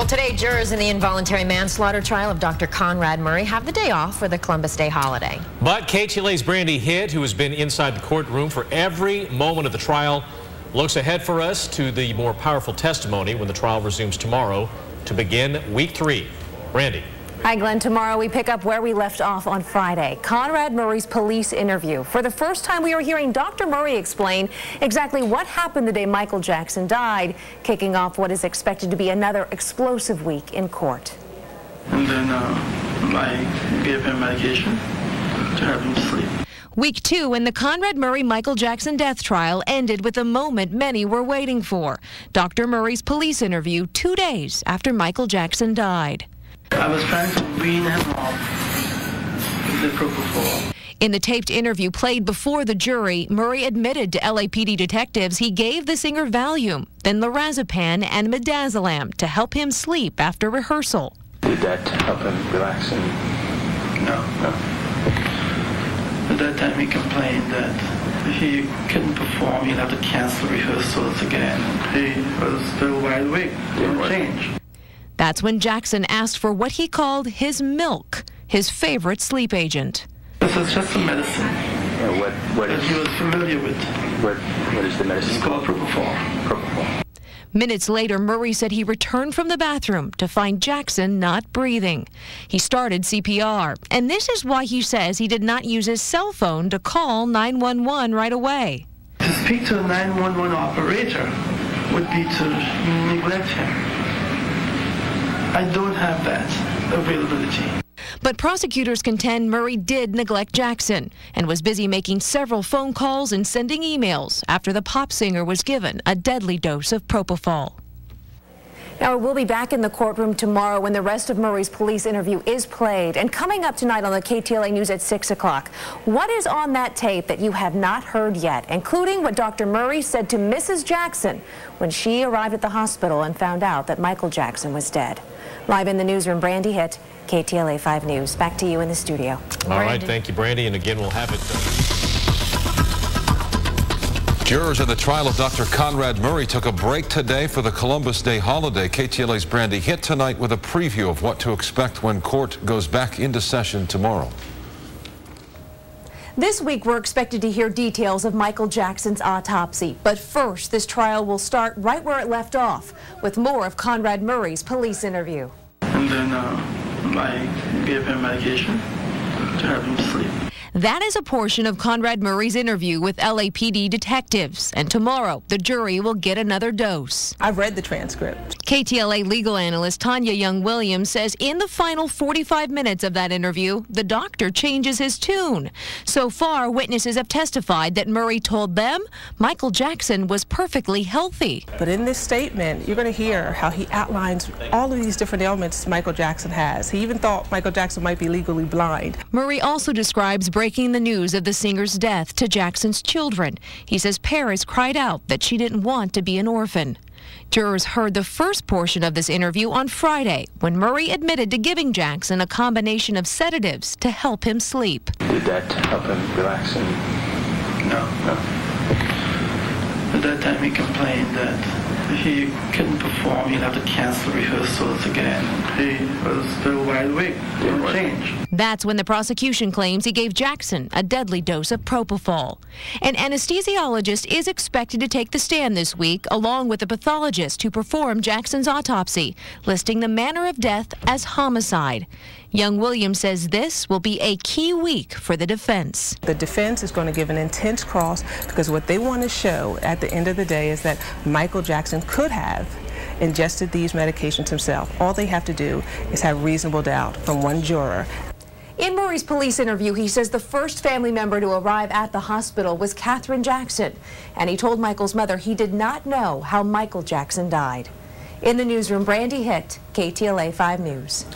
Well, today, jurors in the involuntary manslaughter trial of Dr. Conrad Murray have the day off for the Columbus Day holiday. But KTLA's Brandi Hitt, who has been inside the courtroom for every moment of the trial, looks ahead for us to the more powerful testimony when the trial resumes tomorrow to begin week 3. Brandi. Hi, Glenn. Tomorrow we pick up where we left off on Friday. Conrad Murray's police interview. For the first time, we are hearing Dr. Murray explain exactly what happened the day Michael Jackson died, kicking off what is expected to be another explosive week in court. And then I gave him medication to have him sleep. Week 2 in the Conrad Murray Michael Jackson death trial ended with the moment many were waiting for. Dr. Murray's police interview 2 days after Michael Jackson died. I was trying to wean him off with the propofol. In the taped interview played before the jury, Murray admitted to LAPD detectives he gave the singer Valium, then lorazepam and midazolam to help him sleep after rehearsal. Did that help him relax? No. At that time he complained that if he couldn't perform, he'd have to cancel rehearsals again. He was still wide awake. Didn't change. That's when Jackson asked for what he called his milk, his favorite sleep agent. This is just a medicine that he was familiar with. What is the medicine? It's called propofol. Propofol. Minutes later, Murray said he returned from the bathroom to find Jackson not breathing. He started CPR, and this is why he says he did not use his cell phone to call 911 right away. To speak to a 911 operator would be to neglect him. I don't have that availability. But prosecutors contend Murray did neglect Jackson and was busy making several phone calls and sending emails after the pop singer was given a deadly dose of propofol. Now, we'll be back in the courtroom tomorrow when the rest of Murray's police interview is played. And coming up tonight on the KTLA News at 6 o'clock, what is on that tape that you have not heard yet, including what Dr. Murray said to Mrs. Jackson when she arrived at the hospital and found out that Michael Jackson was dead. Live in the newsroom, Brandi Hitt, KTLA 5 News. Back to you in the studio. All right, thank you, Brandi. And again, we'll have it. Jurors in the trial of Dr. Conrad Murray took a break today for the Columbus Day holiday. KTLA's Brandi Hitt tonight with a preview of what to expect when court goes back into session tomorrow. This week, we're expected to hear details of Michael Jackson's autopsy. But first, this trial will start right where it left off, with more of Conrad Murray's police interview. And then I gave him medication to have him sleep. That is a portion of Conrad Murray's interview with LAPD detectives. And tomorrow, the jury will get another dose. I've read the transcript. KTLA legal analyst Tanya Young-Williams says in the final 45 minutes of that interview, the doctor changes his tune. So far, witnesses have testified that Murray told them Michael Jackson was perfectly healthy. But in this statement, you're going to hear how he outlines all of these different ailments Michael Jackson has. He even thought Michael Jackson might be legally blind. Murray also describes breaking the news of the singer's death to Jackson's children. He says Paris cried out that she didn't want to be an orphan. Jurors heard the first portion of this interview on Friday when Murray admitted to giving Jackson a combination of sedatives to help him sleep. Did that help him relax? No. At that time he complained that if he couldn't perform, he'd have to cancel rehearsals again. He was still wide awake. Didn't change. That's when the prosecution claims he gave Jackson a deadly dose of propofol. An anesthesiologist is expected to take the stand this week, along with a pathologist who performed Jackson's autopsy, listing the manner of death as homicide. Young-Williams says this will be a key week for the defense. The defense is going to give an intense cross because what they want to show at the end of the day is that Michael Jackson could have ingested these medications himself. All they have to do is have reasonable doubt from one juror. In Murray's police interview, he says the first family member to arrive at the hospital was Katherine Jackson, and he told Michael's mother he did not know how Michael Jackson died. In the newsroom, Brandi Hitt, KTLA 5 News.